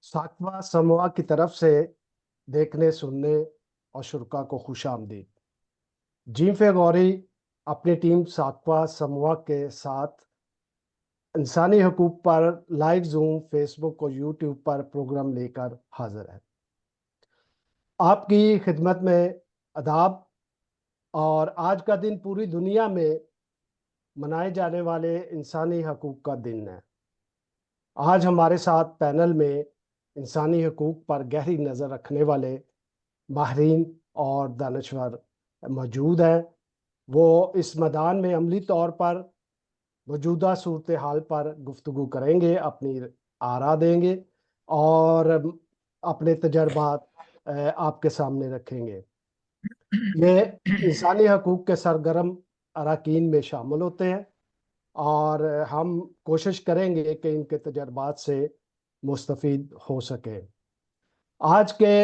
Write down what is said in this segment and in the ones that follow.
सातवां समूह की तरफ से देखने सुनने और शुरा को खुश आमदीद। जीफे गौरी अपनी टीम सातवां समूह के साथ इंसानी हकूक पर लाइव जूम, फेसबुक और यूट्यूब पर प्रोग्राम लेकर हाजिर है। आपकी खिदमत में अदाब। और आज का दिन पूरी दुनिया में मनाए जाने वाले इंसानी हकूक का दिन है। आज हमारे साथ पैनल में इंसानी हकूक पर गहरी नज़र रखने वाले माहरीन और दानश्वर मौजूद हैं। वो इस मैदान में अमली तौर पर मौजूदा सूरत हाल पर गुफ्तगू करेंगे, अपनी आरा देंगे और अपने तजर्बात आपके सामने रखेंगे। ये इंसानी हकूक के सरगर्म अरकान में शामिल होते हैं और हम कोशिश करेंगे कि इनके तजर्बात से मुस्तफ़ीद हो सके। आज के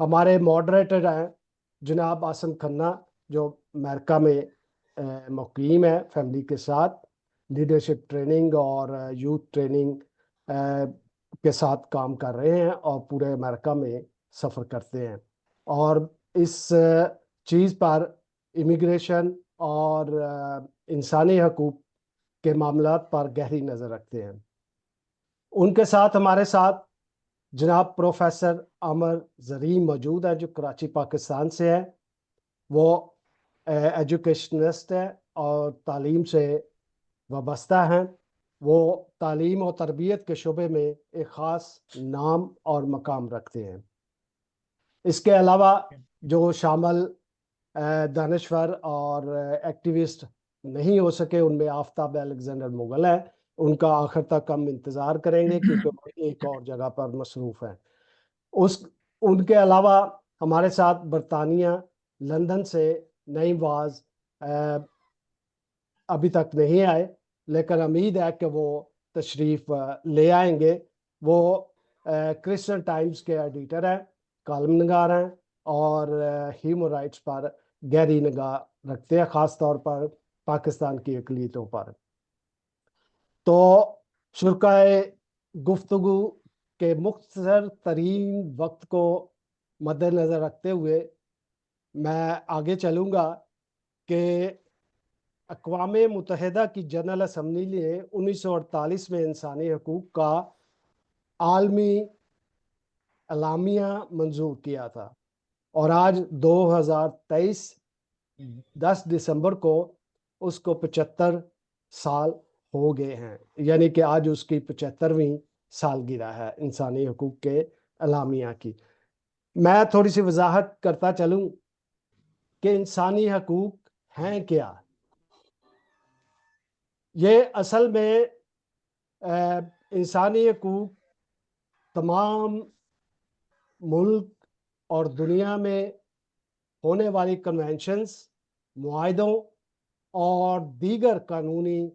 हमारे मॉडरेटर हैं जनाब आसिम खन्ना, जो अमेरिका में मुकीम है फैमिली के साथ। लीडरशिप ट्रेनिंग और यूथ ट्रेनिंग के साथ काम कर रहे हैं और पूरे अमेरिका में सफ़र करते हैं और इस चीज़ पर इमिग्रेशन और इंसानी हकूक़ के मामलात पर गहरी नज़र रखते हैं। उनके साथ हमारे साथ जनाब प्रोफेसर आमिर ज़रीन मौजूद है, जो कराची पाकिस्तान से है। वो एजुकेशनिस्ट है और तालीम से वाबस्ता हैं। वो तालीम और तरबियत के शुबे में एक ख़ास नाम और मकाम रखते हैं। इसके अलावा जो शामिल दानश्वर और एक्टिविस्ट नहीं हो सके, उनमें आफ्ताब अलेक्जेंडर मुगल है। उनका आखिर तक हम इंतज़ार करेंगे क्योंकि वो एक और जगह पर मसरूफ़ हैं। उनके अलावा हमारे साथ बरतानिया लंदन से नईम वाज अभी तक नहीं आए, लेकिन उम्मीद है कि वो तशरीफ़ ले आएंगे। वो क्रिश्चियन टाइम्स के एडिटर हैं, कॉलम निगार हैं और ह्यूमन राइट्स पर गहरी निगाह रखते हैं, ख़ास तौर पर पाकिस्तान की अक़लियतों पर। तो शुरकाए गुफ्तगू के मुख्तसर तरीन वक्त को मद्देनज़र रखते हुए मैं आगे चलूँगा कि अक़वाम मुत्तहिदा की जनरल असम्बली ने 1948 में इंसानी हकूक़ का आलमी एलामिया मंजूर किया था और आज 2023 10 दिसंबर को उसको 75 साल हो गए हैं, यानी कि आज उसकी 75वीं सालगिरह है इंसानी हकूक़ के एलामिया की। मैं थोड़ी सी वजाहत करता चलूँ कि इंसानी हकूक़ हैं क्या। ये असल में इंसानी हकूक़ तमाम मुल्क और दुनिया में होने वाली कन्वेंशंस, मुआहदों और दीगर कानूनी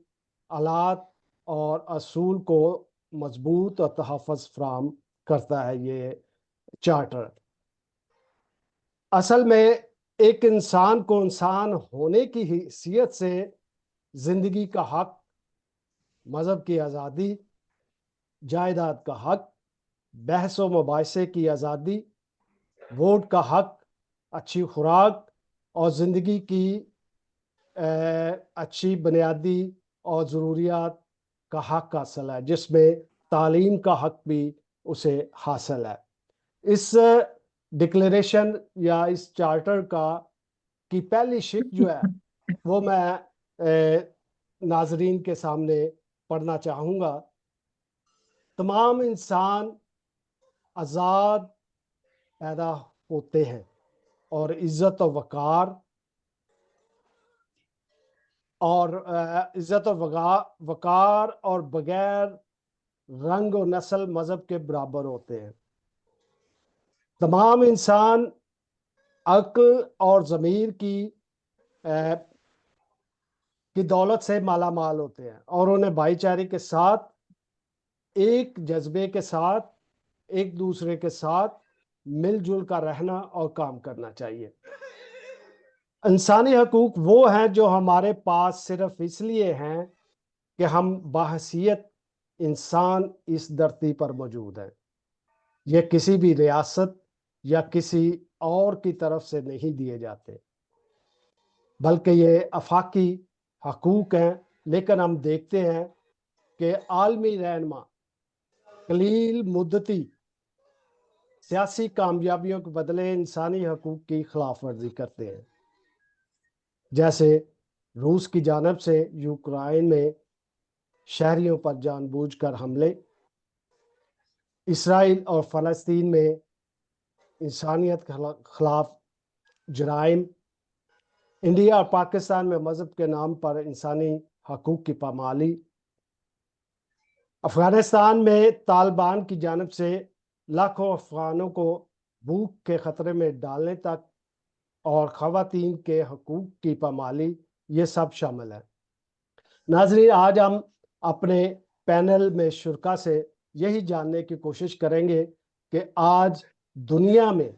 आलात और असूल को मजबूत और तहफ़्फ़ुज़ फ़राहम करता है। ये चार्टर असल में एक इंसान को इंसान होने की हैसियत से ज़िंदगी का हक, मज़हब की आज़ादी, जायदाद का हक, बहस व मुबाहिसे की आज़ादी, वोट का हक, अच्छी खुराक और ज़िंदगी की अच्छी बुनियादी और ज़रूरियात का हक हासिल है, जिसमें तालीम का हक भी उसे हासिल है। इस डिक्लेरेशन या इस चार्टर की पहली शिक जो है वो मैं नाजरीन के सामने पढ़ना चाहूँगा। तमाम इंसान आज़ाद पैदा होते हैं और इज़्ज़त और वक़ार इज़्ज़त और वक़ार और बग़ैर रंग और नस्ल मज़हब के बराबर होते हैं। तमाम इंसान अक्ल और ज़मीर की दौलत से माला माल होते हैं और उन्हें भाईचारे के साथ, एक जज्बे के साथ, एक दूसरे के साथ मिलजुल कर रहना और काम करना चाहिए। इंसानी हकूक़ वो हैं जो हमारे पास सिर्फ इसलिए हैं कि हम बाहैसियत इंसान इस धरती पर मौजूद हैं। یہ کسی بھی ریاست یا کسی اور کی طرف سے نہیں دیے جاتے، بلکہ یہ آفاقی حقوق ہیں۔ لیکن ہم دیکھتے ہیں کہ عالمی رہنما قلیل مدتی سیاسی کامیابیوں کے بدلے انسانی حقوق کی خلاف ورزی کرتے ہیں، جیسے روس کی جانب سے یوکرائن میں شہریوں پر جان بوجھ کر حملے، اسرائیل اور فلسطین میں انسانیت کے خلاف جرائم، انڈیا اور پاکستان میں مذہب کے نام پر انسانی حقوق کی پامالی، افغانستان میں طالبان کی جانب سے لاکھوں افغانوں کو بھوک کے خطرے میں ڈالنے تک، اور خواتین کے حقوق کی پامالی، یہ سب شامل ہے۔ ناظرین، آج ہم اپنے پینل میں شرکا سے یہی جاننے کی کوشش کریں گے کہ آج دنیا میں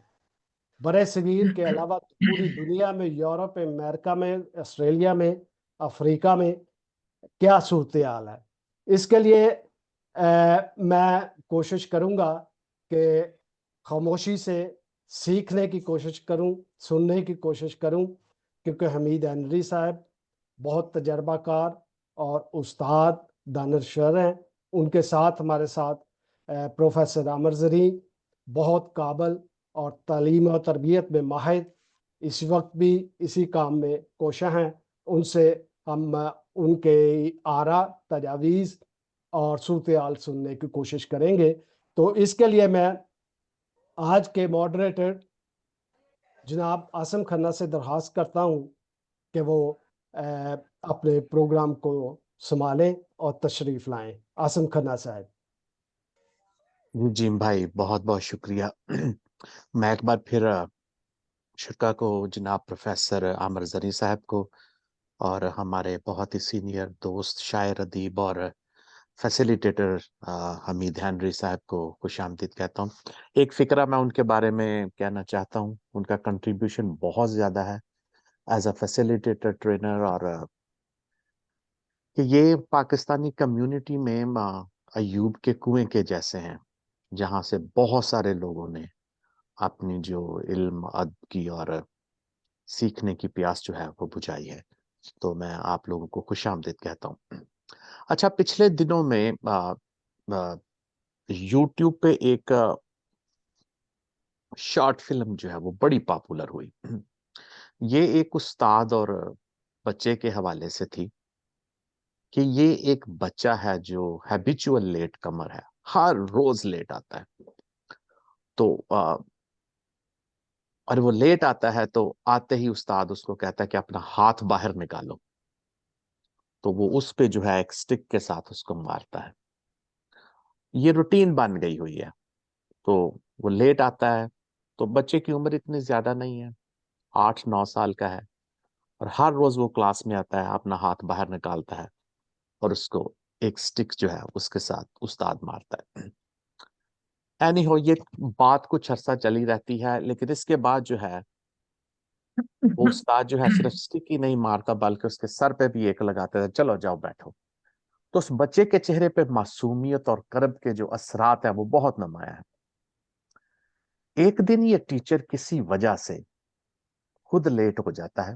برِ صغیر کے علاوہ پوری دنیا میں، یورپ، امریکہ میں، آسٹریلیا میں، افریقہ میں کیا صورتحال ہے۔ اس کے لیے میں کوشش کروں گا کہ خاموشی سے سیکھنے کی کوشش کروں، سننے کی کوشش کروں، کیونکہ حمید ہنری صاحب بہت تجربہ کار اور استاد دانشور ہیں۔ ان کے ساتھ ہمارے ساتھ پروفیسر عامر زرین بہت قابل اور تعلیم و تربیت میں ماہر، اس وقت بھی اسی کام میں کوشاں ہیں۔ ان سے ہم ان کے آراء، تجاویز اور صورتحال سننے کی کوشش کریں گے۔ تو اس کے لیے میں آج کے ماڈریٹر جناب عاصم کھنہ سے درخواست کرتا ہوں کہ وہ اپنے پروگرام کو سنبھالیں اور تشریف لائیں۔ عاصم کھنہ صاحب۔ جی بھائی، بہت بہت شکریہ۔ میں ایک بار پھر شرکا کو، جناب پروفیسر عامر زرین صاحب کو، اور ہمارے بہت ہی سینئر دوست، شاعر، ادیب اور فیسیلیٹیٹر حمید ہنری صاحب کو خوش آمدید کہتا ہوں۔ ایک فکرہ میں ان کے بارے میں کہنا چاہتا ہوں۔ ان کا کنٹریبیوشن بہت زیادہ ہے ایز اے فیسیلیٹیٹر، ٹرینر، اور کہ یہ پاکستانی کمیونٹی میں ایوب کے کنویں کے جیسے ہیں، جہاں سے بہت سارے لوگوں نے اپنی جو علم، ادب کی اور سیکھنے کی پیاس جو ہے وہ بجھائی ہے۔ تو میں آپ لوگوں کو خوش آمدید کہتا ہوں۔ اچھا، پچھلے دنوں میں یوٹیوب پہ ایک شارٹ فلم جو ہے وہ بڑی پاپولر ہوئی۔ یہ ایک استاد اور بچے کے حوالے سے تھی کہ یہ ایک بچہ ہے جو ہیبیچول لیٹ کمر ہے، ہر روز لیٹ آتا ہے۔ تو اور وہ لیٹ آتا ہے تو آتے ہی استاد اس کو کہتا ہے کہ اپنا ہاتھ باہر نکالو، تو وہ اس پہ جو ہے ایک سٹک کے ساتھ اس کو مارتا ہے۔ یہ روٹین بن گئی ہوئی ہے۔ تو وہ لیٹ آتا ہے، تو بچے کی عمر اتنی زیادہ نہیں ہے، 8-9 سال کا ہے، اور ہر روز وہ کلاس میں آتا ہے، اپنا ہاتھ باہر نکالتا ہے، اور اس کو ایک سٹک جو ہے اس کے ساتھ استاد مارتا ہے۔ اینی ہو، یہ بات کچھ عرصہ چلی رہتی ہے، لیکن اس کے بعد جو ہے وہ استاد جو ہے صرف سٹک ہی نہیں مارتا، بلکہ اس کے سر پہ بھی ایک لگاتا ہے، چلو جاؤ بیٹھو۔ تو اس بچے کے چہرے پہ معصومیت اور کرب کے جو اثرات ہیں وہ بہت نمایاں ہیں۔ ایک دن یہ ٹیچر کسی وجہ سے خود لیٹ ہو جاتا ہے،